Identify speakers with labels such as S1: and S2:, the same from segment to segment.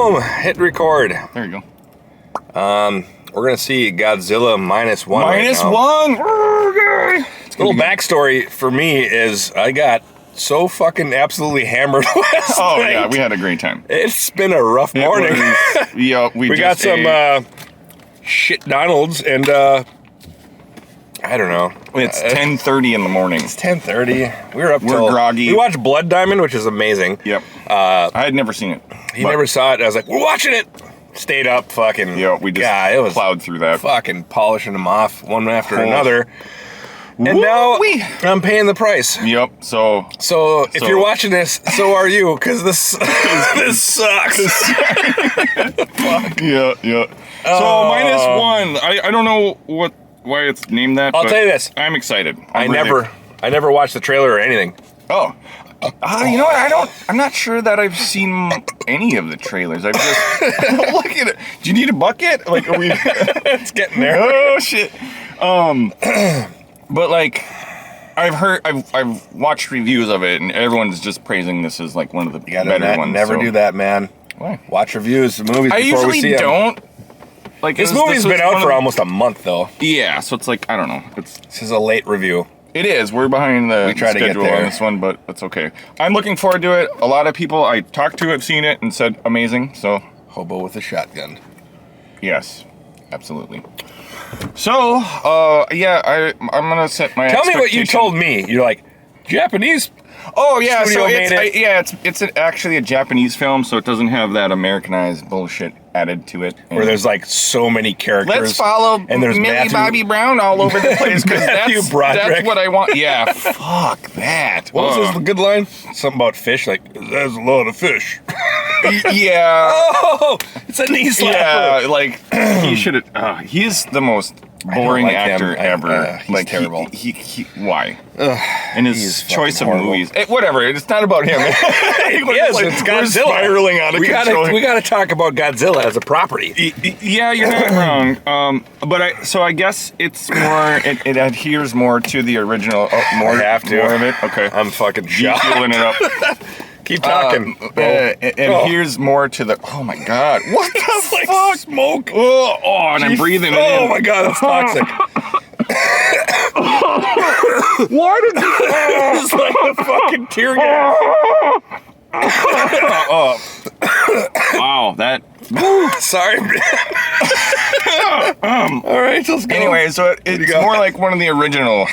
S1: Boom! Hit record.
S2: There you go.
S1: We're gonna see Godzilla -1.
S2: -1. Okay.
S1: Little backstory for me is I got so fucking absolutely hammered last
S2: Oh
S1: night.
S2: yeah, we had a great time.
S1: It's been a rough morning.
S2: Yeah,
S1: we got some shit Donald's and I don't know.
S2: It's 10:30 in the morning.
S1: It's 10:30. We're
S2: groggy.
S1: We watched Blood Diamond, which is amazing.
S2: Yep. I had never seen it.
S1: He never saw it. I was like, we're watching it. Stayed up, fucking.
S2: Yeah, we just
S1: it was
S2: plowed through that.
S1: Fucking polishing them off one after another. And now I'm paying the price.
S2: Yep. So
S1: if you're watching this, so are you, because this this sucks.
S2: Fuck. Yeah. So -1. I don't know why it's named that.
S1: I'll tell you this.
S2: I'm excited.
S1: I never watched the trailer or anything.
S2: Oh. You know what? I'm not sure that I've seen any of the trailers. I've just look at it. Do you need a bucket? Like, are we?
S1: It's getting there.
S2: Oh shit. But like, I've watched reviews of it, and everyone's just praising this as like one of the better ones.
S1: Never do that, man.
S2: Why?
S1: Watch reviews of movies before we see them.
S2: I usually don't. Like,
S1: this movie's been out for almost a month, though.
S2: Yeah, so it's like, I don't know.
S1: This is a late review.
S2: It is. We're behind the schedule on this one, but it's okay. I'm looking forward to it. A lot of people I talked to have seen it and said amazing. So
S1: hobo with a shotgun.
S2: Yes, absolutely. So, yeah, I'm gonna set my.
S1: Tell me what you told me. You're like, Japanese.
S2: Oh yeah, so
S1: it's
S2: it's actually a Japanese film, so it doesn't have that Americanized bullshit added to it.
S1: Where there's like so many characters.
S2: Let's follow
S1: and there's
S2: Millie Bobby Brown all over the place because that's what I want. Yeah, fuck that.
S1: What was this good line? Something about fish, like there's a lot of fish.
S2: Yeah.
S1: Oh, it's a knee slapper.
S2: Yeah, like he should have. He's the most boring actor ever.
S1: He's
S2: like
S1: terrible.
S2: He why? And his choice of movies. Whatever. It's not about him.
S1: It's Godzilla.
S2: We're spiraling out of control.
S1: We gotta talk about Godzilla as a property.
S2: Yeah, you're not wrong. But I guess it's more. It adheres more to the original. More of it. Okay.
S1: I'm fucking shocked.
S2: Feeling it up.
S1: Keep talking.
S2: Here's more to the. Oh my god! What the fuck?
S1: Smoke.
S2: Oh, and I'm breathing it in.
S1: Oh my god, that's toxic.
S2: Why did you?
S1: It's like a fucking tear gas.
S2: Wow, that.
S1: Sorry. All right, let's go.
S2: Anyway, so it's more like one of the original,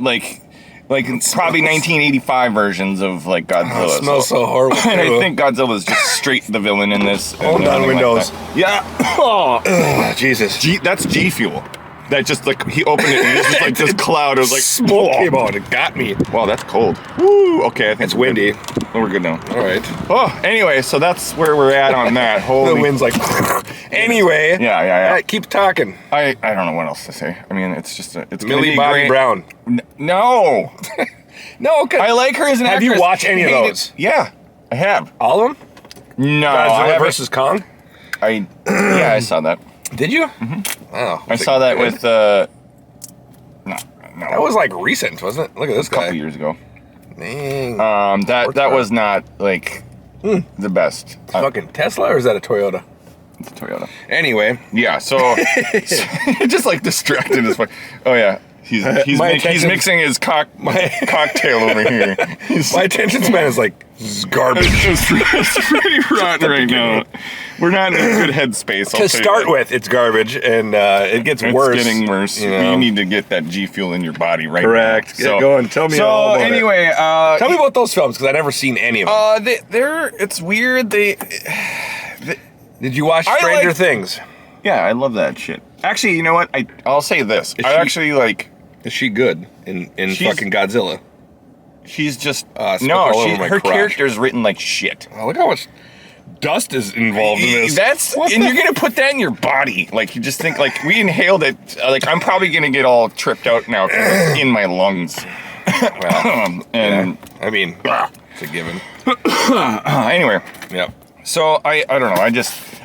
S2: like it's probably 1985 versions of like Godzilla.
S1: It smells so horrible.
S2: And I think Godzilla's just straight the villain in this.
S1: Hold on, Windows.
S2: Like yeah. Oh,
S1: Jesus.
S2: That's G Fuel. That just like he opened it and it's just like this cloud. It was like
S1: smoke came out. It got me.
S2: Wow, that's cold. Woo. Okay, I think
S1: it's windy.
S2: We're good now.
S1: All right.
S2: Oh, anyway, so that's where we're at on that. Holy.
S1: The wind's like. Anyway.
S2: Yeah.
S1: Right, keep talking.
S2: I don't know what else to say. I mean, it's just it's
S1: Millie Bobby Brown.
S2: No.
S1: No, because
S2: I like her as an actress.
S1: Have you watched any of those?
S2: Yeah, I have.
S1: All of them?
S2: No.
S1: Godzilla versus Kong?
S2: I saw that.
S1: Did you?
S2: Mm-hmm.
S1: Oh.
S2: I saw that with No.
S1: That was like recent, wasn't it? Look at this guy.
S2: A couple years ago.
S1: Dang.
S2: That was not like the best.
S1: Fucking Tesla, or is that a Toyota?
S2: It's a Toyota.
S1: Anyway.
S2: Yeah, so just like distracted as fuck. Oh yeah. He's mixing his cocktail over here.
S1: My attention span is like garbage.
S2: It's pretty rotten right now. We're not in a good headspace.
S1: To start with, it's garbage, and it gets worse.
S2: It's getting worse. You need to get that G Fuel in your body right now.
S1: Correct. Get going. Tell me all about
S2: anyway,
S1: tell me about those films, because I've never seen any of them.
S2: It's weird.
S1: Did you watch Stranger Things?
S2: Yeah, I love that shit. Actually, you know what? I'll say this.
S1: Is she good in fucking Godzilla?
S2: She's just
S1: her
S2: character's written like shit.
S1: Oh, look how much dust is involved in this.
S2: You're gonna put that in your body. Like, you just think like we inhaled it. Like, I'm probably gonna get all tripped out now because it's in my lungs.
S1: Well, I mean, it's a given.
S2: Anyway,
S1: yeah.
S2: So I don't know.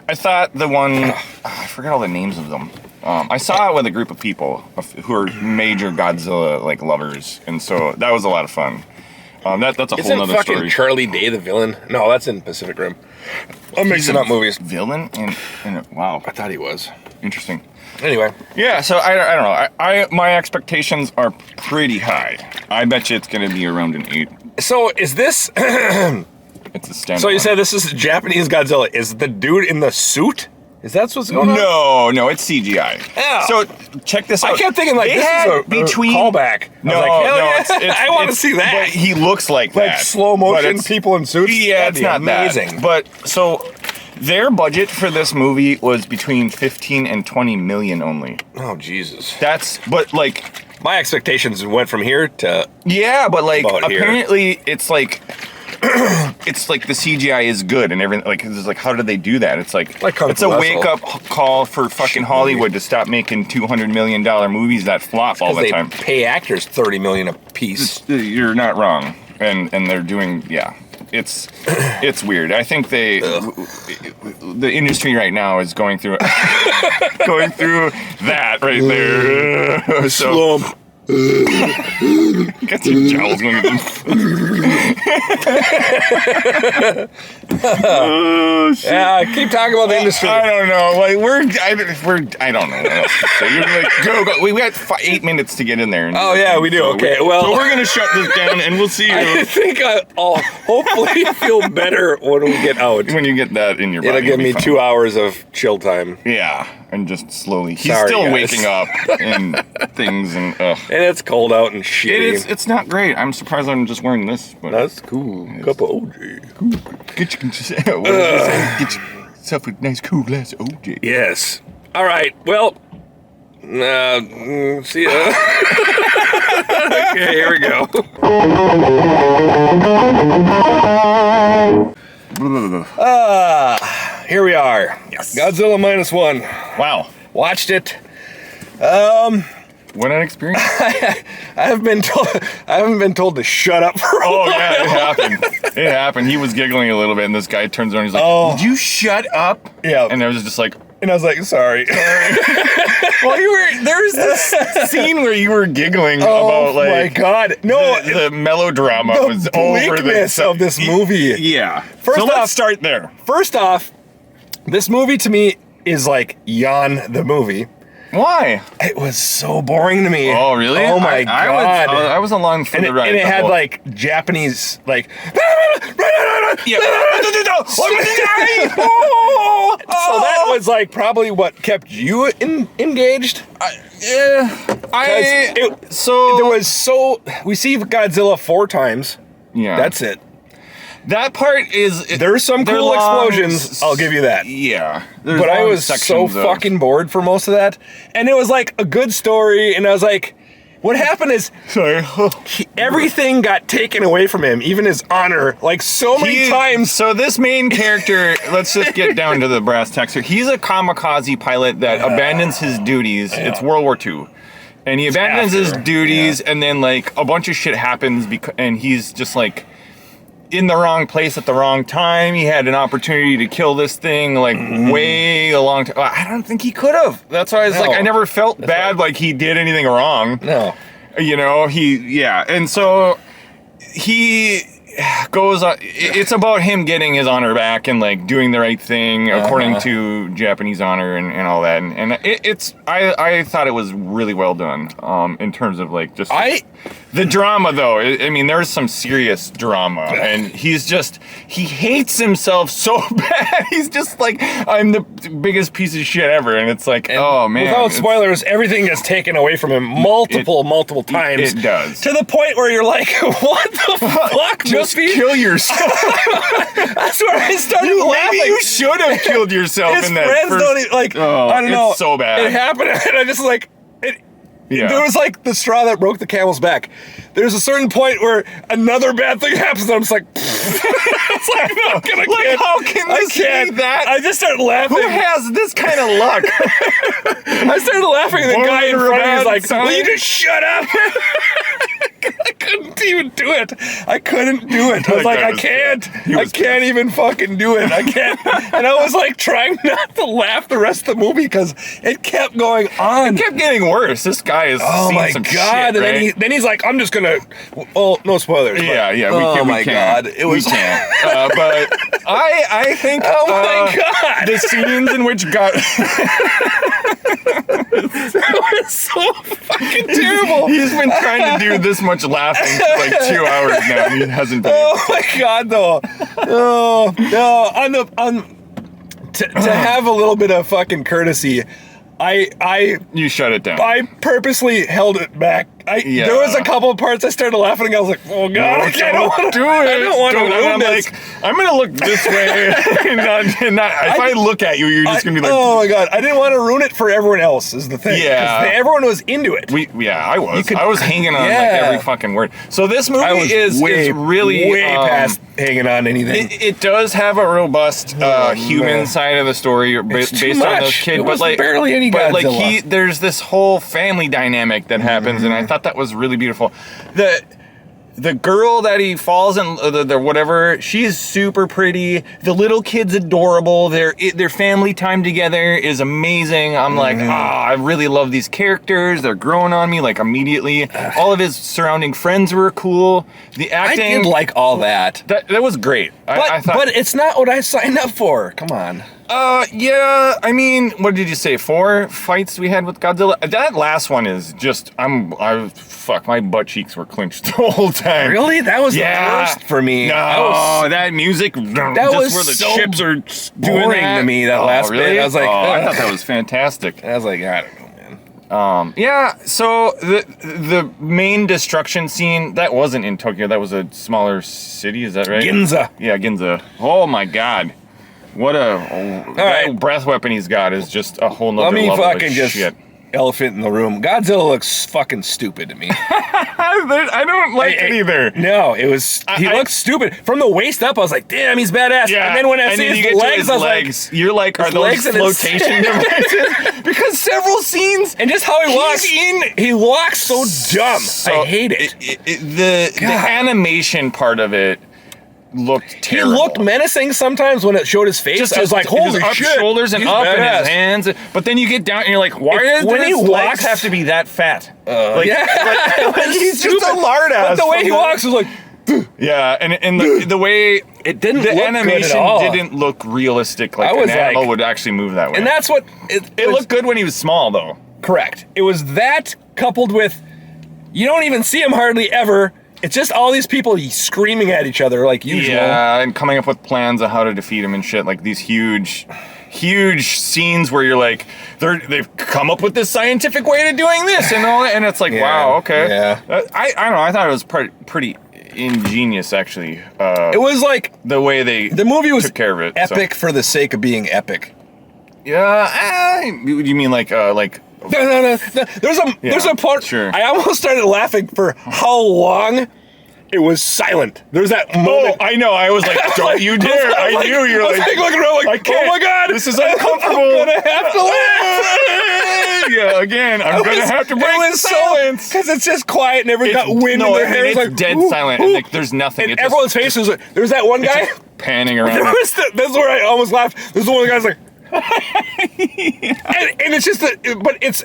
S2: I thought the one I forgot all the names of them. I saw it with a group of people who are major Godzilla like lovers, and so that was a lot of fun. That's a whole
S1: Isn't
S2: nother
S1: fucking
S2: story.
S1: Charlie Day the villain? No, that's in Pacific Rim. I'm mixing up movies.
S2: Villain? Wow.
S1: I thought he was.
S2: Interesting.
S1: Anyway.
S2: Yeah, so I don't know. My expectations are pretty high. I bet you it's going to be around an 8.
S1: So is this...
S2: It's a standard.
S1: So you said this is Japanese Godzilla. Is the dude in the suit? Is that what's going on?
S2: No, it's CGI.
S1: Yeah.
S2: So check this out.
S1: I kept thinking like
S2: They
S1: this
S2: had
S1: is a callback.
S2: No,
S1: I was like, hell
S2: no,
S1: yeah. I want to see that.
S2: But he looks like
S1: Like
S2: that.
S1: slow
S2: But
S1: motion
S2: it's-
S1: people in suits.
S2: Yeah,
S1: That'd
S2: it's
S1: be
S2: not
S1: amazing.
S2: that. But so their budget for this movie was between 15 and 20 million only.
S1: Oh Jesus.
S2: But like,
S1: My expectations went from here to
S2: yeah, but like
S1: About here.
S2: apparently it's like it's like the CGI is good and everything. Like it's like, how did they do that? It's like
S1: Kung
S2: it's
S1: Fu
S2: a
S1: Hustle.
S2: wake up call for fucking Hollywood to stop making $200 million movies that flop all the
S1: they
S2: time.
S1: pay actors $30 million a piece.
S2: You're not wrong, and they're doing it's weird. I think the industry right now is going through that right there. So
S1: Slump.
S2: got some jowls going on. Oh shit.
S1: Yeah, keep talking about the industry.
S2: I don't know. Like I don't know what else to say. You're like go. We got 8 minutes to get in there.
S1: Oh yeah, we do.
S2: So
S1: Okay,
S2: so
S1: well,
S2: we're gonna shut this down, and we'll see
S1: I
S2: you
S1: think I'll hopefully feel better when we get out.
S2: when you get that in your body.
S1: It'll give
S2: be
S1: me
S2: fine.
S1: 2 hours of chill time.
S2: Yeah, and just slowly. He's
S1: Sorry,
S2: still
S1: guys.
S2: waking up and things, and
S1: And it's cold out and shitty.
S2: it's not great. I'm surprised I'm just wearing this. But
S1: That's cool. Cup of OJ.
S2: get you, what did you say? Get yourself a nice cool glass of OJ.
S1: Yes. All right. Well, see ya. Okay, here we go. Here we are.
S2: Yes.
S1: Godzilla -1.
S2: Wow,
S1: Watched it.
S2: what an experience!
S1: I haven't been told to shut up for a
S2: Oh
S1: while.
S2: yeah, it happened. It happened. He was giggling a little bit, and this guy turns around. He's like,
S1: Oh.
S2: "Would you shut up?"
S1: Yeah.
S2: And I was just like,
S1: And I was like, sorry.
S2: "Well, there was this scene where you were giggling
S1: Oh
S2: about like
S1: my god. No,
S2: the melodrama
S1: the
S2: was over
S1: bleakness of this movie.
S2: Yeah.
S1: First
S2: so
S1: off-
S2: let's start there.
S1: First off, this movie to me is like Yawn the movie.
S2: Why?
S1: It was so boring to me.
S2: Oh, really?
S1: Oh my god.
S2: I was along for
S1: and
S2: the
S1: it,
S2: ride.
S1: and it
S2: the
S1: had
S2: whole-
S1: like Japanese like
S2: Yeah.
S1: so that was like probably what kept you engaged. We see Godzilla 4 times.
S2: Yeah.
S1: That's it.
S2: That part is.
S1: There's some
S2: they're
S1: cool
S2: long
S1: explosions. I'll give you that.
S2: Yeah.
S1: But I was so fucking bored for most of that. And it was like a good story. And I was like, what happened is
S2: Sorry.
S1: everything got taken away from him, even his honor, like so many times.
S2: So this main character, let's just get down to the brass tacks here. He's a kamikaze pilot that abandons his duties.
S1: Yeah.
S2: It's World War II. And he abandons his
S1: after,
S2: duties, and then like a bunch of shit happens, and he's just like in the wrong place at the wrong time. He had an opportunity to kill this thing like way a long time. I don't think he could have. That's why I was
S1: No.
S2: like, I never felt bad like he did anything wrong.
S1: No.
S2: You know, and so he goes on. It's about him getting his honor back and like doing the right thing according to Japanese honor and all that. And I thought it was really well done in terms of like just the drama though. I mean, there's some serious drama, and he hates himself so bad. He's just like, I'm the biggest piece of shit ever, and it's like, oh man.
S1: Without spoilers, everything gets taken away from him multiple times.
S2: It does.
S1: To the point where you're like, what the fuck?
S2: Just kill yourself.
S1: That's where I started laughing.
S2: Maybe you should have killed yourself
S1: His
S2: in that
S1: friends
S2: first...
S1: don't even, like,
S2: Oh,
S1: I don't know.
S2: It's so bad.
S1: It happened, and I just like,
S2: Yeah.
S1: There was like the straw that broke the camel's back. There's a certain point where another bad thing happens, and I'm just like, it's like, no,
S2: how can this be that?
S1: I just started laughing.
S2: Who has this kind of luck?
S1: I started laughing, and the
S2: Born
S1: guy in
S2: under
S1: front
S2: a
S1: of me was
S2: bad
S1: like,
S2: sign?
S1: will you just shut up? couldn't even do it. I couldn't do it. I was
S2: That
S1: like,
S2: guy
S1: I
S2: was
S1: can't.
S2: pissed. He
S1: I
S2: was
S1: can't even fucking do it. I can't. And I was like trying not to laugh the rest of the movie because it kept going on.
S2: It kept getting worse. This guy is
S1: Oh
S2: seen
S1: my
S2: some
S1: god!
S2: shit,
S1: And
S2: right?
S1: then he's like, "I'm just gonna." Oh, no spoilers. but-
S2: Yeah, yeah.
S1: Oh
S2: we
S1: my
S2: can't.
S1: god! It was.
S2: We can't. But I think.
S1: Oh my god!
S2: The scenes in which God.
S1: That was so fucking terrible.
S2: He's been trying to do this much laughing for like 2 hours now. And he hasn't been.
S1: Oh my god, though. Oh no. To have a little bit of fucking courtesy, I
S2: You shut it down.
S1: purposely held it back.
S2: Yeah.
S1: There was a couple of parts I started laughing and I was like, oh god, I don't want to
S2: do it.
S1: I don't want to
S2: Don't-
S1: ruin
S2: I'm
S1: this.
S2: like, I'm gonna look this way. and not, if I look at you, you're just gonna be like,
S1: oh my god, I didn't want to ruin it for everyone else. Is the thing? 'Cause
S2: Yeah.
S1: everyone was into it.
S2: I was hanging on like every fucking word. So this movie
S1: I was
S2: is really
S1: way past hanging on anything.
S2: It does have a robust human
S1: man.
S2: side of the story based
S1: too
S2: on
S1: much.
S2: those kids,
S1: It
S2: but
S1: was
S2: like
S1: barely any
S2: but like
S1: Godzilla.
S2: there's this whole family dynamic that happens, and I thought that was really beautiful. The girl that he falls in, the whatever, she's super pretty. The little kid's adorable. Their family time together is amazing. I'm like, I really love these characters. They're growing on me like immediately. All of his surrounding friends were cool. The
S1: I
S2: acting,
S1: did like all that.
S2: that was great. I thought,
S1: But it's not what I signed up for. Come on.
S2: yeah. I mean, what did you say? 4 fights we had with Godzilla. That last one is just, my butt cheeks were clenched the whole time.
S1: Really? That was
S2: Yeah.
S1: the worst for me.
S2: No, that music. That just
S1: was
S2: where the
S1: so
S2: ships are doing
S1: boring
S2: that.
S1: to me, that last
S2: really?
S1: bit. I was like,
S2: I
S1: ugh.
S2: thought that was fantastic.
S1: I was like, I don't know, man.
S2: Yeah. So the main destruction scene that wasn't in Tokyo. That was a smaller city. Is that right?
S1: Ginza.
S2: Yeah, Ginza. Oh my God. What that
S1: right.
S2: breath weapon he's got is just a whole nother
S1: Let me
S2: level
S1: fucking
S2: of
S1: just
S2: shit.
S1: elephant in the room. Godzilla looks fucking stupid to me.
S2: I don't like it either.
S1: No, it was. He looked stupid from the waist up. I was like, damn, he's badass.
S2: Yeah,
S1: And then when I
S2: and
S1: see
S2: then
S1: his
S2: you get to
S1: legs,
S2: his
S1: I was
S2: legs, you're like, are
S1: his
S2: those
S1: legs and his-
S2: flotation devices? Because several scenes,
S1: and just how he walks. He walks so dumb.
S2: So
S1: I hate it.
S2: The animation part of it looked
S1: He
S2: terrible.
S1: looked menacing sometimes when it showed his face. I was like, holy
S2: up
S1: shit.
S2: shoulders and
S1: he's
S2: up
S1: badass.
S2: and his hands. But then you get down and you're like, why does
S1: when he
S2: his legs
S1: walks-
S2: have to be that fat?
S1: Yeah.
S2: He's just a lard ass.
S1: But the way he walks was like,
S2: yeah, and the way
S1: it didn't
S2: the
S1: look good
S2: animation
S1: at all.
S2: didn't look realistic. Like
S1: I was
S2: an animal
S1: like-
S2: would actually move that way.
S1: And that's what
S2: it looked good when he was small, though.
S1: Correct. It was that coupled with you don't even see him hardly ever. It's just all these people screaming at each other like usual.
S2: Yeah, and coming up with plans on how to defeat him and shit. Like these huge scenes where you're like, they've come up with this scientific way to doing this and all that, and it's like,
S1: Yeah,
S2: wow, okay.
S1: yeah.
S2: I don't know. I thought it was pretty ingenious, actually.
S1: It was like
S2: the way the
S1: movie was
S2: took care of it. so.
S1: epic for the sake of being epic.
S2: Yeah, you mean like
S1: No. There's a part.
S2: sure.
S1: I almost started laughing for how long it was silent. There's that moment.
S2: I know. I was like, don't you dare! I knew you were like,
S1: looking around like,
S2: can't.
S1: oh my god,
S2: This is uncomfortable.
S1: I'm gonna have to laugh.
S2: Yeah, again, I'm gonna have to break the silence
S1: because it's just quiet and everyone's got wind in their hair.
S2: It's
S1: like
S2: dead
S1: ooh,
S2: silent,
S1: ooh.
S2: and like, there's nothing.
S1: And
S2: It's
S1: everyone's face is like, there's that one guy.
S2: panning around.
S1: This is where I almost laughed. There's the one guy's like. and it's just but it's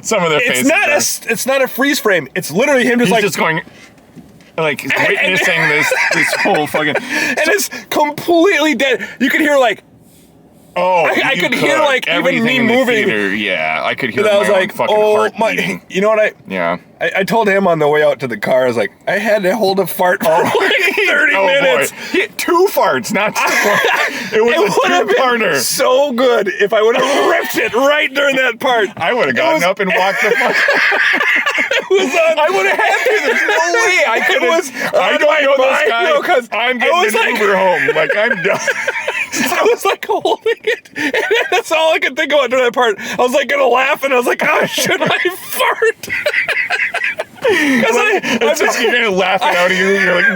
S2: some of their faces.
S1: it's not a freeze frame. It's literally him just
S2: He's
S1: like
S2: just going, like witnessing this whole fucking.
S1: and it's completely dead. You can hear like
S2: Oh,
S1: I
S2: you
S1: could hear, like, even
S2: everything
S1: me
S2: in the
S1: moving.
S2: theater, yeah, I could hear
S1: and I was
S2: my own
S1: like,
S2: fucking
S1: oh
S2: heart
S1: my!
S2: beating.
S1: You know what
S2: Yeah.
S1: I told him on the way out to the car. I was like, I had to hold a fart for like 30 minutes.
S2: Boy. He had 2 farts, not 2 farts. It was
S1: It would
S2: a
S1: have been
S2: 2-parter.
S1: so good if I would have ripped it right during that part.
S2: I would have gotten up and walked the fuck.
S1: I
S2: would have had to. There's no way I could have. I don't know this guy.
S1: because
S2: I'm getting an Uber home. Like, I'm done.
S1: I was like holding it, and that's all I could think about during that part. I was like gonna laugh, and I was like, "Oh, should I fart?" Because
S2: you're gonna laugh it out of you. You're like,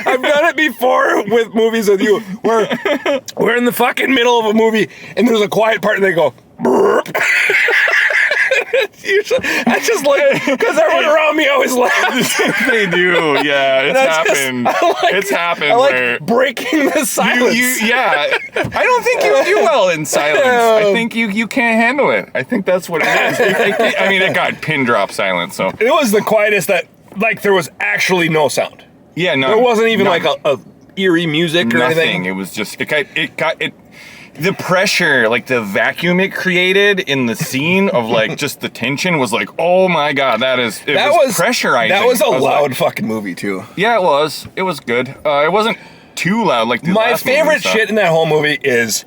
S1: I've done it before with movies with you, where we're in the fucking middle of a movie, and there's a quiet part, and they go, "Burp." I just like, because everyone around me always laughs.
S2: They do, yeah. It's happened. It's happened.
S1: I like
S2: where
S1: breaking the silence.
S2: Yeah. I don't think you do well in silence. I think you can't handle it. I think that's what it is. I mean, it got pin drop silence, so.
S1: It was the quietest that, like, there was actually no sound.
S2: Yeah, no.
S1: There wasn't even like a eerie music or anything.
S2: It was just, the pressure, like the vacuum it created in the scene of like just the tension was like, oh my God, that was pressurizing.
S1: That was a loud fucking movie too.
S2: Yeah, it was. It was good. It wasn't too loud like the
S1: My
S2: last
S1: favorite shit in that whole movie is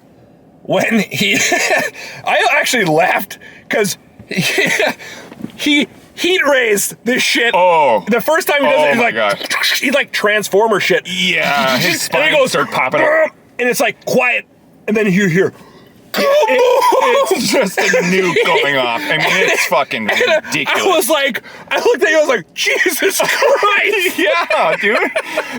S1: when he, I actually laughed because he heat raised this shit.
S2: Oh.
S1: The first time he does it, he's like, he like Transformer shit.
S2: Yeah, his
S1: and
S2: spine
S1: he goes,
S2: start popping up.
S1: and it's like quiet, and then you hear,
S2: it's just a nuke going off. I mean, it's fucking ridiculous.
S1: I looked at you, I was like, Jesus Christ.
S2: Yeah, dude.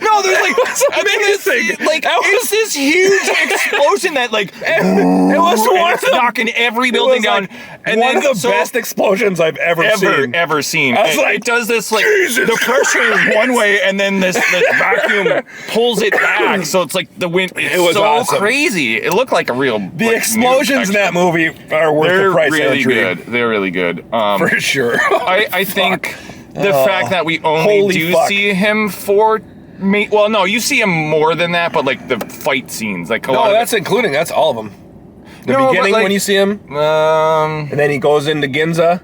S2: No, there's like, it's this huge explosion that like,
S1: it was one of the,
S2: knocking every building down.
S1: And one of the best explosions I've ever seen.
S2: I
S1: was like,
S2: it does this like,
S1: Jesus
S2: the pressure is one way and then this vacuum pulls it back. So it's like the wind, it was so
S1: awesome.
S2: Crazy. It looked like a real
S1: The explosions in that movie are worth the price of entry.
S2: They're really good.
S1: For sure.
S2: I think the fact that we only see him for well, no, you see him more than that, but like the fight scenes, like
S1: that's all of them. The beginning when you see him, and then he goes into Ginza,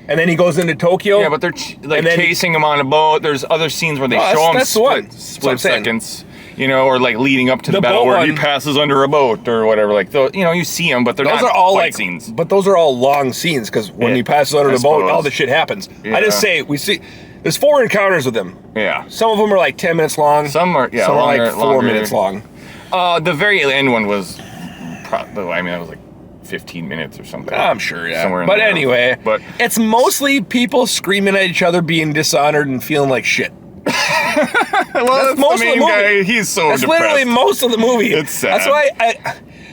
S1: and then he goes into Tokyo.
S2: Yeah, but they're like chasing him on a boat. There's other scenes where they show him split seconds. You know, or like leading up to the battle where he passes under a boat or whatever. Like, you see them, but those not
S1: are all
S2: fight scenes.
S1: But those are all long scenes because when he passes under the boat, all the shit happens.
S2: Yeah.
S1: I just say we see. There's 4 encounters with him.
S2: Yeah.
S1: Some of them are like 10 minutes long.
S2: Some are
S1: some
S2: longer,
S1: are like 4 minutes long.
S2: The very end one was, that was like 15 minutes or something.
S1: I'm sure, yeah.
S2: Somewhere in
S1: but
S2: there.
S1: Anyway, it's mostly people screaming at each other, being dishonored, and feeling like shit.
S2: Well, that's most of the movie. Guy, he's so
S1: That's
S2: depressed.
S1: Literally most of the movie.
S2: It's sad.
S1: That's why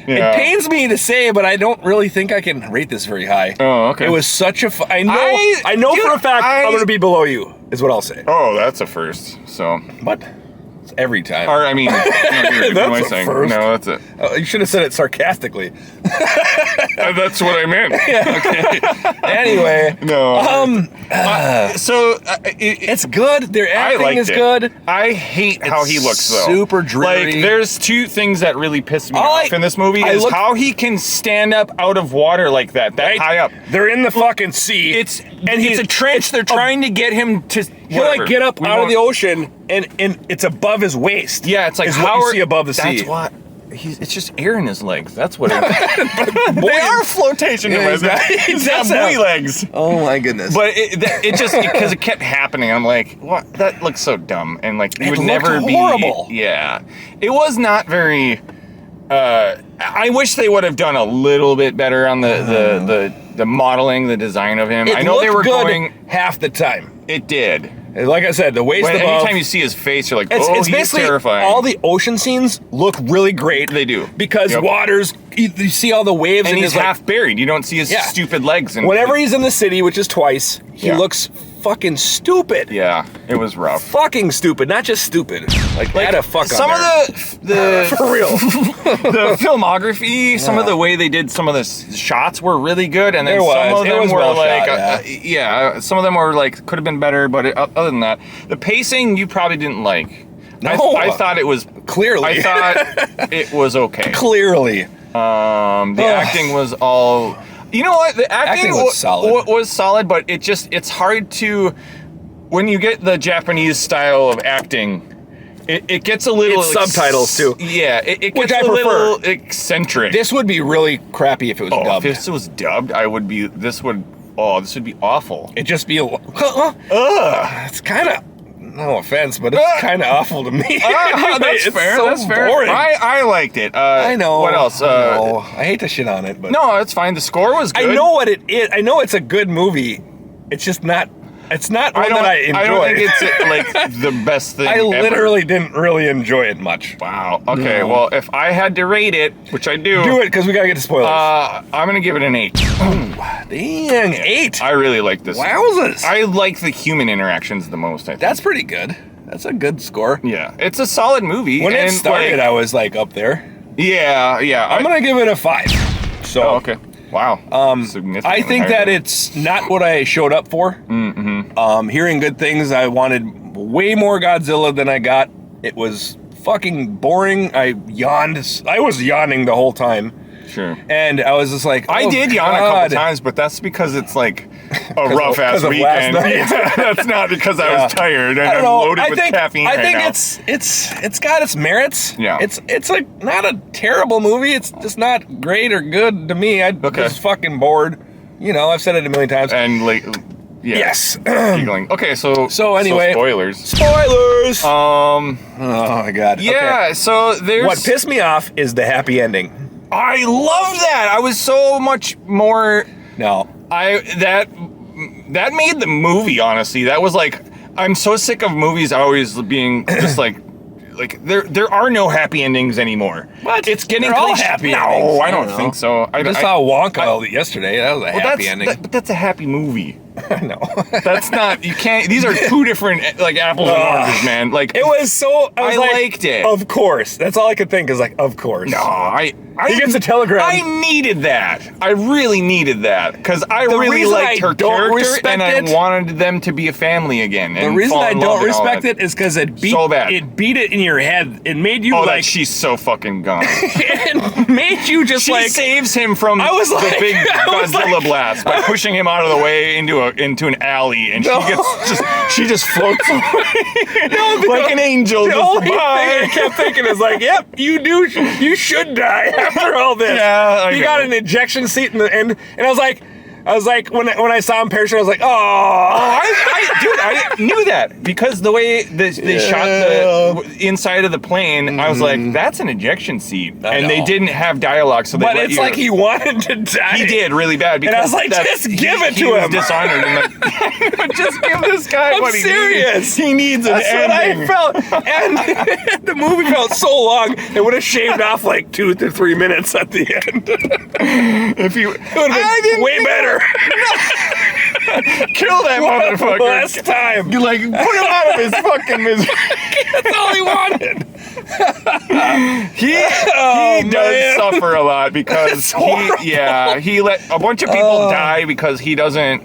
S1: it pains me to say, but I don't really think I can rate this very high.
S2: Oh, okay.
S1: It was such a I know for a fact I'm going to be below you, is what I'll say.
S2: Oh, that's a first. So,
S1: but it's every time.
S2: Or, I mean, what am I saying?
S1: First.
S2: No, that's it.
S1: You should have said it sarcastically.
S2: That's what I meant.
S1: Yeah. Okay. Anyway.
S2: No.
S1: It's good. Their acting is good.
S2: I hate how he looks, though.
S1: Super dreary.
S2: Like, there's 2 things that really piss me off in this movie. How he can stand up out of water like that high up.
S1: They're in the fucking sea.
S2: It's a trench. They're trying to get him to.
S1: He'll like get up out of the ocean and it's above his waist.
S2: Yeah, it's like
S1: how you see above the sea.
S2: That's what. It's just air in his legs. That's what it is. They are flotation devices. He's got buoy legs.
S1: Oh my goodness.
S2: But it just, because it kept happening, I'm like, what? That looks so dumb. And like, it would never be.
S1: Horrible.
S2: Yeah. It was not very, I wish they would have done a little bit better on the modeling, the design of him. I know they were going
S1: half the time.
S2: It did.
S1: Like I said, the waist above.
S2: Anytime you see his face, you're like, it's he's terrifying.
S1: All the ocean scenes look really great.
S2: They do.
S1: Because waters, you see all the waves.
S2: And he's half buried. You don't see his stupid legs.
S1: Whenever he's in the city, which is twice, he looks fucking stupid.
S2: Yeah, it was rough.
S1: Fucking stupid, not just stupid. Like had a fuck
S2: some
S1: on
S2: of the
S1: for real.
S2: The filmography, some of the way they did some of the shots were really good, and then some of them were like, some of them were like could have been better, but other than that, the pacing you probably didn't like.
S1: No,
S2: I thought it was
S1: clearly.
S2: I thought it was okay.
S1: Clearly,
S2: the acting was all. You know what? The acting was solid. Was solid, but it's hard to, when you get the Japanese style of acting, it gets a little...
S1: It's subtitles, too.
S2: Yeah, it gets a little eccentric.
S1: This would be really crappy if it was dubbed.
S2: If this was dubbed, this would be awful.
S1: It'd just be it's kind of... No offense, but it's kind of awful to me.
S2: That's fair.
S1: So
S2: that's fair.
S1: Boring.
S2: I liked it.
S1: I know.
S2: What else?
S1: I hate to shit on it, but
S2: no, it's fine. The score was good.
S1: I know what it is. I know it's a good movie. It's just not. It's not one that I enjoy.
S2: I don't think it's like the best thing.
S1: I
S2: ever.
S1: literally didn't really enjoy it much.
S2: Wow. Okay. Well, if I had to rate it, which I do,
S1: Do it because we gotta get to spoilers.
S2: I'm gonna give it an 8.
S1: Dang, 8.
S2: I really like this.
S1: Wowzers.
S2: I like the human interactions the most. I think.
S1: That's pretty good. That's a good score.
S2: Yeah, it's a solid movie.
S1: When it
S2: and,
S1: started,
S2: like,
S1: I was like up there.
S2: yeah.
S1: I'm gonna give it a 5. So.
S2: Oh, okay. Wow.
S1: I think that it's not what I showed up for. Hearing good things, I wanted way more Godzilla than I got. It was fucking boring. I yawned. I was yawning the whole time.
S2: Sure.
S1: And I was just like,
S2: I
S1: oh,
S2: did yawn a
S1: God.
S2: couple times, but that's because it's like a rough ass
S1: of last
S2: weekend.
S1: night.
S2: Yeah, that's not because I was tired and
S1: I don't
S2: I'm
S1: know.
S2: loaded with caffeine
S1: I
S2: right
S1: think
S2: now.
S1: it's got its merits.
S2: Yeah.
S1: It's like not a terrible movie. It's just not great or good to me. I was fucking bored. You know, I've said it a million times.
S2: And like, yeah.
S1: Yes.
S2: Giggling. Okay, so
S1: anyway,
S2: spoilers.
S1: Spoilers.
S2: Oh
S1: my God.
S2: Yeah.
S1: Okay.
S2: So there's
S1: What pissed me off is the happy ending.
S2: I love that. I was so much more.
S1: No.
S2: That made the movie. Honestly, that was like, I'm so sick of movies always being just like there are no happy endings anymore.
S1: What?
S2: It's getting
S1: They're all
S2: cliche.
S1: happy
S2: No,
S1: endings.
S2: I don't think so.
S1: I just saw Wonka yesterday. That was a happy ending.
S2: But that's a happy movie.
S1: No.
S2: That's not. You can't. These are two different like apples and oranges, man. Like
S1: it was so. I
S2: liked it.
S1: Of course. That's all I could think is like, of course.
S2: No,
S1: he gets a telegram.
S2: I needed that. I really needed that because I really liked her character and I wanted them to be a family again.
S1: The reason I don't respect it is because it beat it beat it in your head. It made you like
S2: she's so fucking gone.
S1: It made you just
S2: she saves him from the big Godzilla blast by pushing him out of the way into an alley, and she just floats away like an angel.
S1: The only thing I kept thinking is like, yep, you should die after all this.
S2: Yeah,
S1: he got an ejection seat in the end, and I was like, when I saw him parachute, I was like, oh,
S2: dude, I knew that because the way they shot the inside of the plane, I was like, that's an ejection seat, and they didn't have dialogue, so
S1: but it's like he wanted to die.
S2: He did really bad, because
S1: and I was like, just give it to him.
S2: He was dishonored, and like, just give this guy what he
S1: needs.
S2: He needs an ending.
S1: That's what I felt, and the movie felt so long. It would have shaved off like 2 to 3 minutes at the end.
S2: If you,
S1: it would have been way better.
S2: Kill that motherfucker.
S1: Last time.
S2: You like put him out of his fucking misery.
S1: That's all he wanted.
S2: He does suffer a lot because he let a bunch of people die because he doesn't,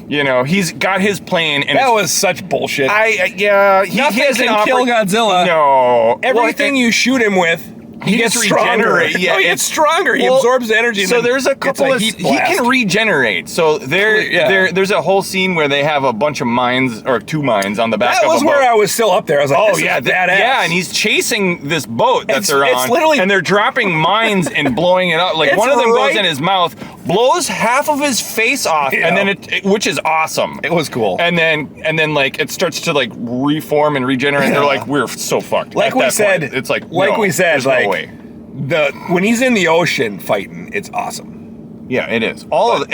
S2: he's got his plane, and
S1: that was such bullshit.
S2: Nothing
S1: can kill Godzilla.
S2: No.
S1: Everything you shoot him with, he gets stronger.
S2: Yeah,
S1: he gets stronger. He absorbs energy.
S2: So there's a couple of he can regenerate. So there's a whole scene where they have a bunch of mines or 2 mines on the back.
S1: That
S2: of
S1: was
S2: a boat.
S1: where I was still up there. I was like, badass.
S2: Yeah, and he's chasing this boat that they're on.
S1: It's literally,
S2: and they're dropping mines and blowing it up. Like one of them goes in his mouth, blows half of his face off, and then which is awesome.
S1: It was cool.
S2: And then like it starts to like reform and regenerate. And they're like, we're so fucked.
S1: Like we said,
S2: point. It's like
S1: we said,
S2: like. No way.
S1: When he's in the ocean fighting, it's awesome.
S2: Yeah, it is. A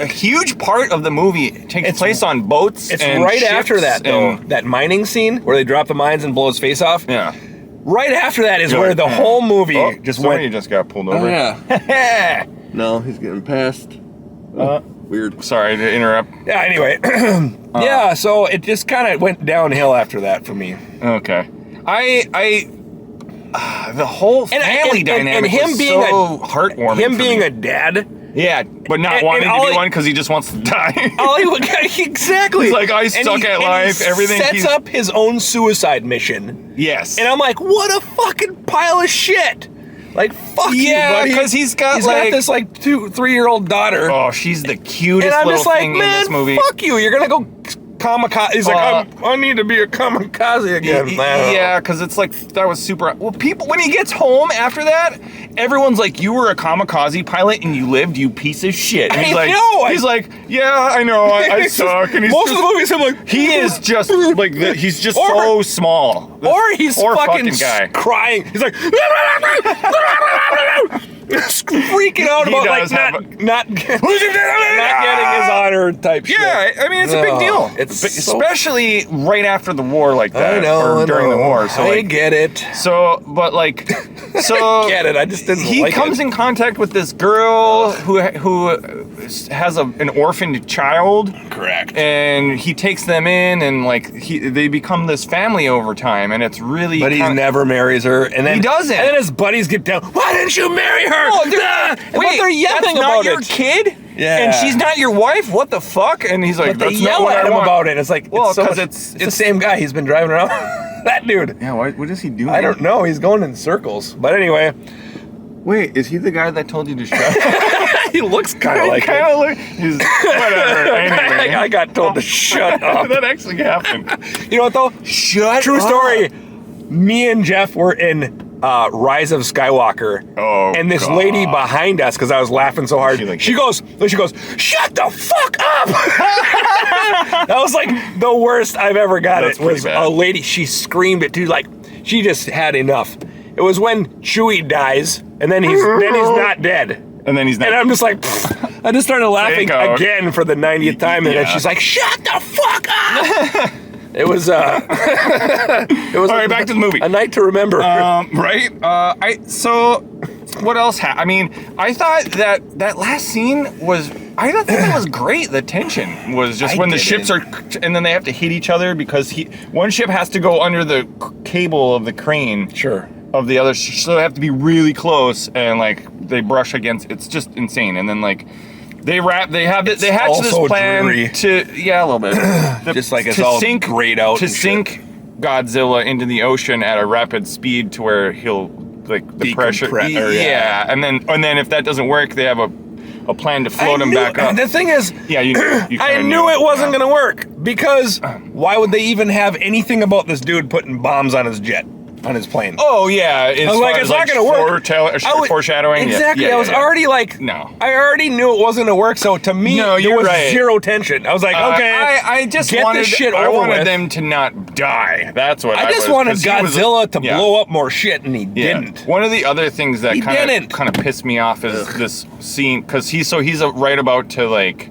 S2: huge part of the movie takes place on boats.
S1: It's
S2: and
S1: right
S2: ships
S1: after that, though. That mining scene where they drop the mines and blow his face off.
S2: Yeah.
S1: Right after that is where the whole movie just went.
S2: Somebody just got pulled over.
S3: Oh, yeah. No, he's getting passed. Weird.
S2: Sorry to interrupt.
S1: Yeah. Anyway. Yeah. So it just kind of went downhill after that for me.
S2: Okay. The whole family dynamic and him was being so heartwarming.
S1: Him being a dad.
S2: Yeah, but not wanting to be one because he just wants to die.
S1: Exactly.
S2: He's like, I suck at life. Everything.
S1: Sets up his own suicide mission.
S2: Yes.
S1: And I'm like, what a fucking pile of shit. Like, fuck you, buddy.
S2: Because he's got
S1: this 2-3-year-old daughter.
S2: Oh, she's the cutest
S1: and I'm
S2: little
S1: just like,
S2: thing in
S1: man,
S2: this movie.
S1: Fuck you. You're gonna go kamikaze. He's like, I need to be a kamikaze again.
S2: Yeah, because it's like, that was super. Well, people, when he gets home after that, everyone's like, you were a kamikaze pilot and you lived, you piece of shit. And he's like, yeah, I know, I suck. And
S1: most of the movies, I'm like,
S2: he is just like, he's just so small.
S1: Or he's fucking
S2: guy
S1: crying. He's like, freaking out
S2: He
S1: about
S2: does have
S1: not getting his honor type shit.
S2: Yeah, I mean, it's a big deal.
S1: It's
S2: especially right after the war like that.
S1: I know,
S2: or during the war. So
S1: I
S2: like,
S1: get it.
S2: So, but like, so
S1: Get it. I just didn't
S2: he
S1: like
S2: comes
S1: it.
S2: in contact with this girl who has an orphaned child.
S1: Correct.
S2: And he takes them in, and like they become this family over time, and it's really.
S1: But he never marries her, and then
S2: He doesn't.
S1: And then his buddies get down. Why didn't you marry her?
S2: Oh,
S1: But they're yelling
S2: that's
S1: about
S2: not your
S1: it.
S2: kid.
S1: Yeah.
S2: And she's not your wife. What the fuck? And he's like,
S1: But they
S2: that's not
S1: yell
S2: what
S1: at
S2: I
S1: him
S2: want.
S1: about it. It's like,
S2: Well,
S1: it's so
S2: 'cause
S1: much-
S2: it's
S1: the same guy. He's been driving around. That dude.
S2: Yeah. What is he doing?
S1: I don't know. He's going in circles. But anyway,
S2: Wait, is he the guy that told you to shut?
S1: he looks kind of like it.
S2: Kind of like he's whatever. Anyway,
S1: I got told to shut up.
S2: that actually happened.
S1: You know what though?
S2: Shut
S1: True
S2: up.
S1: story. Me and Jeff were in Rise of Skywalker.
S2: Oh,
S1: and this
S2: God.
S1: lady behind us, because I was laughing so hard,
S2: She
S1: goes, shut the fuck up! That was like the worst I've ever got.
S2: That's
S1: It was
S2: pretty bad.
S1: a lady, she screamed it too, like, she just had enough. It was when Chewie dies, and then he's not dead.
S2: And then he's not.
S1: And I'm just like, pfft. I just started laughing
S2: Fake out.
S1: again for the 90th time, and then
S2: Yeah.
S1: she's like, shut the fuck up! It was it was
S2: All right, back to the movie.
S1: A night to remember.
S2: Right? So what else I mean, I thought that last scene was, I thought that was great. The tension was just when the ships are, and then they have to hit each other because one ship has to go under the cable of the crane.
S1: Sure.
S2: Of the other, so they have to be really close, and like they brush against. It's just insane. And then like they hatch this
S1: also
S2: plan
S1: dreary.
S2: a little bit.
S1: Just like it's all grayed out
S2: to
S1: and shit.
S2: sink Godzilla into the ocean at a rapid speed to where he'll like the pressure.
S1: yeah.
S2: And then if that doesn't work, they have a plan to float him back up.
S1: The thing is,
S2: Yeah, you
S1: I knew it wasn't going to work because why would they even have anything about this dude putting bombs on his jet, on his plane?
S2: Oh yeah, I
S1: was like, it's not going to work.
S2: Foreshadowing.
S1: Exactly.
S2: Yeah,
S1: I was already like,
S2: No.
S1: I already knew it wasn't going to work. So to me,
S2: No,
S1: there
S2: you're
S1: was
S2: right.
S1: zero tension. I was like, okay,
S2: I just
S1: get
S2: wanted
S1: this shit
S2: I
S1: over
S2: wanted
S1: with.
S2: them to not die. That's what
S1: I just
S2: was,
S1: wanted
S2: 'cause he was
S1: Godzilla to
S2: yeah.
S1: blow up more shit, and he
S2: Yeah.
S1: didn't.
S2: One of the other things that
S1: He
S2: kind
S1: didn't.
S2: of pissed me off is this scene, because he's right about to like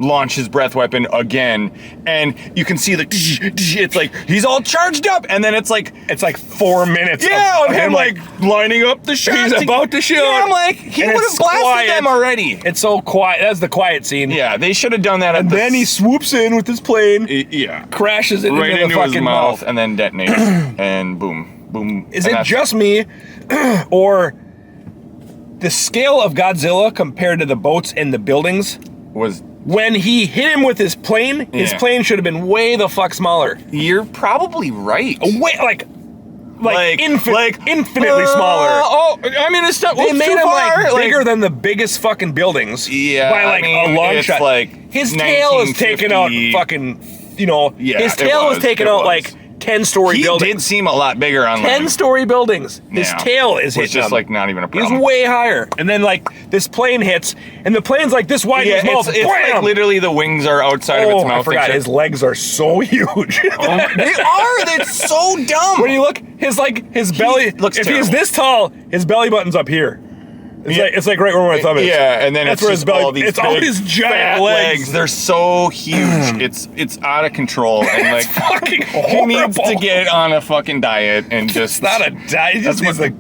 S2: launch his breath weapon again, and you can see it's like he's all charged up, and then it's like
S1: 4 minutes.
S2: of him like lining up the shots.
S1: He's about to shoot.
S2: Yeah, I'm like, he
S1: And
S2: would
S1: it's
S2: have blasted
S1: quiet.
S2: them already.
S1: It's so quiet. That's the quiet scene.
S2: Yeah, they should have done that.
S1: And then he swoops in with his plane,
S2: yeah,
S1: crashes it
S2: right
S1: into the
S2: into his
S1: fucking
S2: mouth,
S1: mouth.
S2: and then detonates, and boom.
S1: Is
S2: And
S1: it
S2: that's-
S1: just me, or the scale of Godzilla compared to the boats and the buildings?
S2: was?
S1: When he hit him with his plane
S2: Yeah.
S1: should have been way the fuck smaller.
S2: You're probably right.
S1: Way infinitely smaller.
S2: I mean, it's not.
S1: They made
S2: too
S1: him
S2: far.
S1: bigger than the biggest fucking buildings.
S2: Yeah,
S1: by
S2: I mean,
S1: a long
S2: it's
S1: shot.
S2: like
S1: His tail is taking out
S2: 1950.
S1: fucking.
S2: Yeah,
S1: his
S2: it
S1: tail was
S2: was,
S1: taking
S2: it
S1: out
S2: was.
S1: like 10-story
S2: He
S1: buildings.
S2: did seem a lot bigger on land.
S1: 10-story buildings. His
S2: Yeah.
S1: tail is
S2: was
S1: hitting
S2: just
S1: him.
S2: like not even a
S1: He was
S2: problem.
S1: way higher, and then like this plane hits, and the plane's like this wide in
S2: Yeah,
S1: his mouth.
S2: it's like
S1: Bam!
S2: literally the wings are outside of its mouth.
S1: I forgot.
S2: and
S1: His
S2: shit.
S1: legs are so huge.
S2: They are. That's so dumb.
S1: When you look, his belly
S2: looks
S1: If he's
S2: terrible.
S1: this tall, his belly button's up here. It's like right where my thumb is.
S2: Yeah, and then
S1: That's
S2: it's
S1: where
S2: just
S1: his belly.
S2: all these
S1: It's all
S2: big,
S1: his giant
S2: fat
S1: legs.
S2: They're so huge. it's out of control, and like
S1: Fucking
S2: he
S1: horrible.
S2: needs to get on a fucking diet and just.
S1: It's not a die. He just
S2: That's
S1: needs
S2: what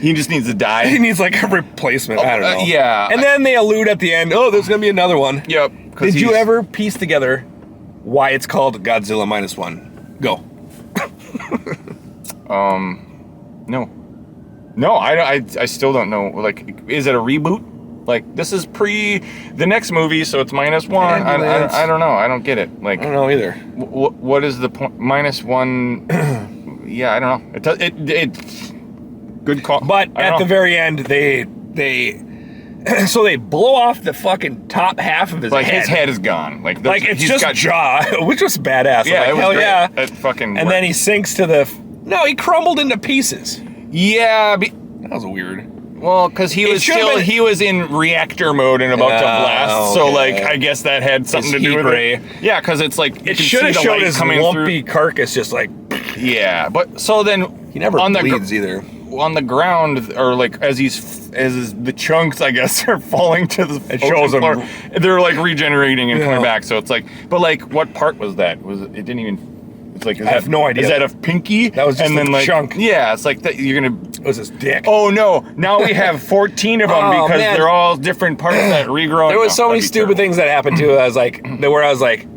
S2: he just needs to die.
S1: He needs like a replacement. I don't know.
S2: yeah.
S1: And then they allude at the end. Oh, there's gonna be another one.
S2: Yep.
S1: Did you ever piece together why it's called Godzilla -1? Go.
S2: No, I still don't know. Like, is it a reboot? Like, this is pre the next movie, so it's -1.
S1: Ambulance.
S2: I don't know. I don't get it. Like,
S1: I don't know either.
S2: what is the point? -1. Yeah, I don't know. It good call.
S1: But
S2: I don't
S1: at the
S2: know.
S1: very end, they so they blow off the fucking top half of his
S2: like
S1: head.
S2: his head is gone. Like
S1: It's
S2: he's
S1: just
S2: got
S1: jaw, which was badass.
S2: Yeah,
S1: I'm
S2: it
S1: like,
S2: was
S1: hell
S2: great.
S1: yeah.
S2: It fucking.
S1: And then he sinks to the. No, he crumbled into pieces.
S2: Yeah.
S1: That was weird.
S2: Well, because he
S1: It
S2: was
S1: should've been-
S2: he was in reactor mode and about to blast. So
S1: okay.
S2: like I guess that had something to
S1: His
S2: do
S1: heat
S2: with
S1: ray.
S2: it. Yeah, because it's like you
S1: It
S2: can
S1: should have
S2: see the
S1: showed
S2: light
S1: his
S2: coming
S1: lumpy
S2: through.
S1: carcass just like
S2: Yeah, but so then
S1: he never
S2: on the
S1: bleeds either.
S2: on the ground, or like as the chunks, I guess, are falling to the
S1: It shows them.
S2: floor, they're like regenerating and coming back. So it's like, but like, what part was that? It didn't even. It's like,
S1: I have no idea.
S2: Is that a pinky?
S1: That was just
S2: and then
S1: a
S2: like
S1: chunk.
S2: Yeah, it's like that. You're gonna.
S1: It was his dick.
S2: Oh no! Now we have 14 of them
S1: Oh,
S2: because
S1: man.
S2: they're all different parts that regrow.
S1: There was so many stupid things that happened too. I was like, where I was like,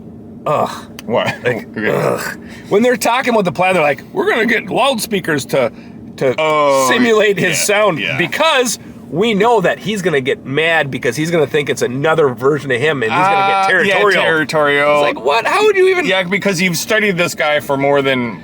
S1: ugh.
S2: What?
S1: Like,
S2: Okay.
S1: ugh. When they're talking with the plan, they're like, we're gonna get loudspeakers to simulate his sound because we know that he's gonna get mad because he's gonna think it's another version of him and he's gonna get territorial.
S2: Yeah, territorial.
S1: It's like, what? How would you even?
S2: Yeah, because you've studied this guy for more than.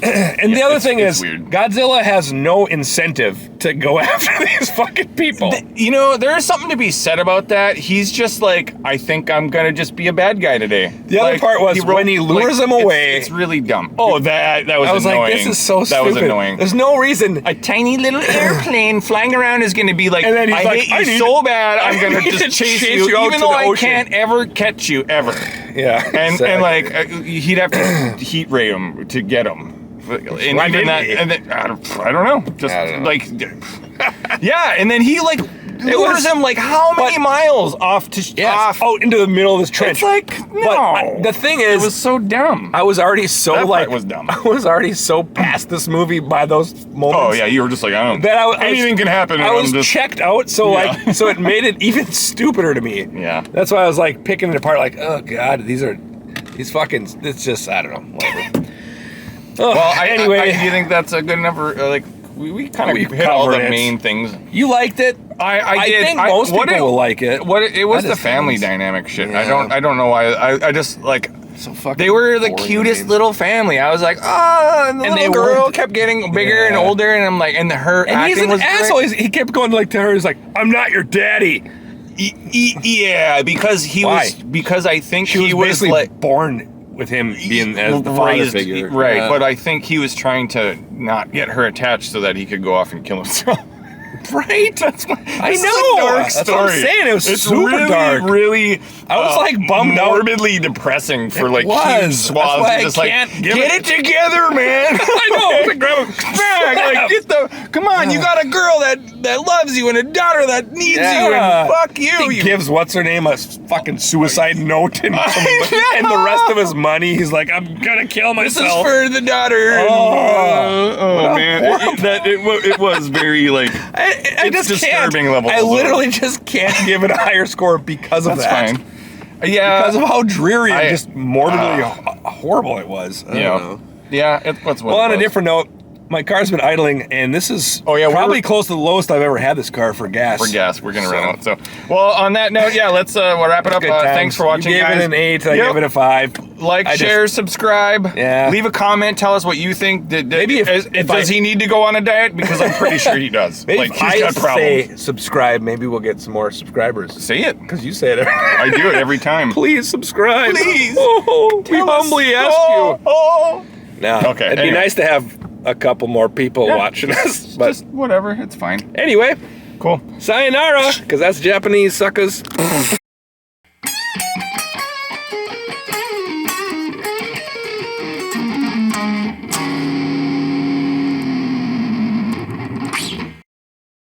S1: And the other thing is,
S2: weird.
S1: Godzilla has no incentive to go after these fucking people.
S2: You know, there is something to be said about that. He's just like, I think I'm gonna just be a bad guy today.
S1: The other part was when he lures him away.
S2: It's really dumb. Oh, that was
S1: I was
S2: annoying.
S1: like, this is so stupid.
S2: That was annoying.
S1: There's no reason.
S2: A tiny little airplane flying around is gonna be like,
S1: And then he's
S2: I
S1: like,
S2: hate you so bad, I'm
S1: I
S2: gonna
S1: need
S2: just
S1: to
S2: chase
S1: chase
S2: you,
S1: you out
S2: even
S1: to
S2: though
S1: the
S2: I
S1: ocean.
S2: can't ever catch you ever.
S1: Yeah.
S2: And like he'd have to heat ray him to get him. And
S1: Why
S2: even
S1: didn't
S2: that,
S1: he?
S2: and then, I don't know. Just
S1: I don't know.
S2: like, yeah. And then he like lures him like how many miles off to off
S1: out into the middle of this trench.
S2: It's like no.
S1: But the thing
S2: it
S1: is,
S2: was so dumb.
S1: I was already so
S2: That
S1: like
S2: part was dumb.
S1: I was already so past this movie by those moments.
S2: Oh yeah, you were just like I don't.
S1: That
S2: Anything can happen.
S1: I
S2: and
S1: was
S2: I'm just,
S1: checked out, so like, so it made it even stupider to me.
S2: Yeah.
S1: That's why I was like picking it apart, like, oh god, these fucking. It's just I don't know. Whatever.
S2: Well,
S1: anyway,
S2: do you think that's a good enough? Like we kind of hit all the main things.
S1: You liked it.
S2: I did.
S1: I think most people will like it.
S2: It was
S1: I
S2: the
S1: just
S2: family
S1: think
S2: dynamic shit.
S1: Yeah.
S2: I don't know why. I just like.
S1: So fucking
S2: They were the
S1: boring
S2: cutest
S1: to me.
S2: little family. I was like, oh, and the
S1: And
S2: little
S1: they
S2: girl
S1: weren't-
S2: kept getting bigger and
S1: Yeah.
S2: older, and I'm like, and her
S1: And he's
S2: acting
S1: an
S2: was
S1: asshole.
S2: great.
S1: He kept going like to her. He's like, "I'm not your daddy."
S2: Yeah, because
S1: Why?
S2: because I think
S1: She
S2: he
S1: was
S2: was
S1: basically
S2: like
S1: born with him being as the father
S2: raised,
S1: figure,
S2: right?
S1: Yeah.
S2: But I think he was trying to not get her attached so that he could go off and kill himself.
S1: Right?
S2: That's what
S1: I
S2: this is
S1: know.
S2: a dark
S1: That's what
S2: story.
S1: I'm saying. It was
S2: it's
S1: super
S2: really,
S1: dark.
S2: Really,
S1: I was like bummed out.
S2: morbidly depressing for like
S1: was.
S2: huge
S1: That's
S2: swaths.
S1: why I
S2: Just
S1: can't
S2: like
S1: give
S2: get it together, man.
S1: I know. Like, grab him
S2: back. Like, get the. Come on, you got a girl that loves you and a daughter that needs you. And fuck you.
S1: He
S2: you
S1: gives what's her name a fucking suicide note and,
S2: I
S1: and the rest of his money. He's like, I'm gonna kill
S2: This is
S1: myself.
S2: for the daughter.
S1: Oh,
S2: man, it was very like
S1: I
S2: it's
S1: just
S2: disturbing
S1: can't.
S2: levels.
S1: I literally just can't give it a higher score because of
S2: That's
S1: that.
S2: fine. Yeah,
S1: Because of how dreary and just morbidly
S2: uh,
S1: horrible it was. I don't know.
S2: Yeah. What's
S1: Well, on a different note, my car's been idling, and this is probably close to the lowest I've ever had this car for gas.
S2: For gas, we're gonna run out. So, well, on that note, yeah, let's we'll wrap it up.
S1: Good times.
S2: Thanks for watching,
S1: You gave
S2: guys.
S1: it an 8. I gave it a 5.
S2: Like, share, subscribe.
S1: Yeah.
S2: Leave a comment. Tell us what you think.
S1: Maybe if
S2: does he need to go on a diet? Because I'm pretty sure he does.
S1: Maybe
S2: Like
S1: if
S2: he's got
S1: I
S2: problems.
S1: say subscribe, maybe we'll get some more subscribers.
S2: Say it.
S1: Because you say it.
S2: I do it every time.
S1: Please subscribe.
S2: Please.
S1: Oh, we humbly ask you.
S2: Oh.
S1: No.
S2: Okay,
S1: It'd
S2: anyway.
S1: be nice to have a couple more people watching us. But
S2: Just whatever. It's fine.
S1: anyway,
S2: Cool.
S1: sayonara, because that's Japanese suckers.